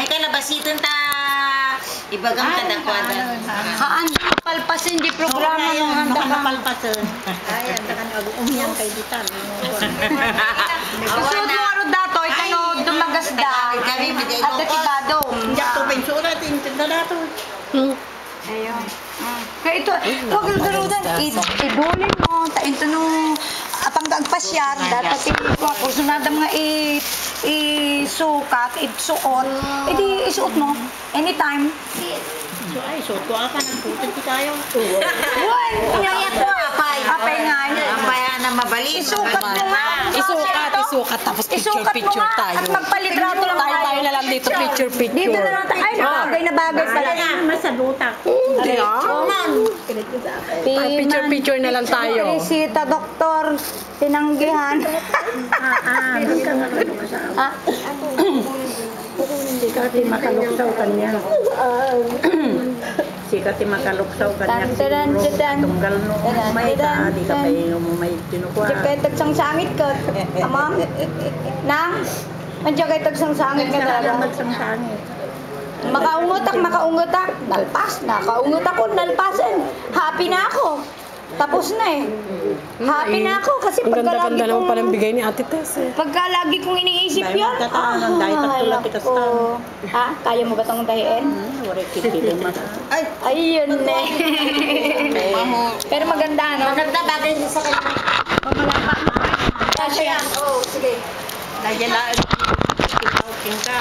May kalabasiton ta. Ibagang kadakwada. Haan, palpasin di programa ng handa ka. Palpasin. Ay, handa ka na umiyan kay Ditan. Susunod mo ano dato, ikano dumagasda. At atibado. Hindi ako pensura, tintinda dato. Ayun. Kaya ito, huwag garudan. Idulin mo, ito nung apang gagpasyat, dapat kung sunada mga isukat, isuot, edi isuot mo, anytime. So, ay, suot ko apa ng putin di tayo. Uy, kaya ko apay. Apay nga. Apay na mabali. Isukat mo nga. Isukat, tapos Isukat mo picture-picture nga. tayo. At magpalitrato lang Tayo na lang dito, Dito picture-picture. na lang tayo. Ay, bagay na bagay pala. Masalutak. Hindi picture-picture na lang tayo. Risita, doktor. Tinanggihan. Sikati makaluksaw kanya. Sikati makaluksaw kanya. Tunggal no may ka, di ka pa may tinukuha. Jakay tagsang sangit ka. Tama? Nang? Ang jakay tagsang sangit ka talaga. Makaungutak. Nalpas na. Kaungot ako, nalpasan. Happy na ako. Tapos na eh. Happy na ako kasi Ang pagka lagi ganda-ganda naman kong... palang bigay ni Ate Tess eh. Pagka lagi kong iniisip Dahil yan. magkataon, dahil tatulad kita sa Ha? Kaya mo ba itong tahiin? Wala kikiling maka. Ay, Ayun eh. Pero maganda, no? maganda bagay niya sa kanya. Kasi yan. Oh, sige. Dahil lang, ikaw ka.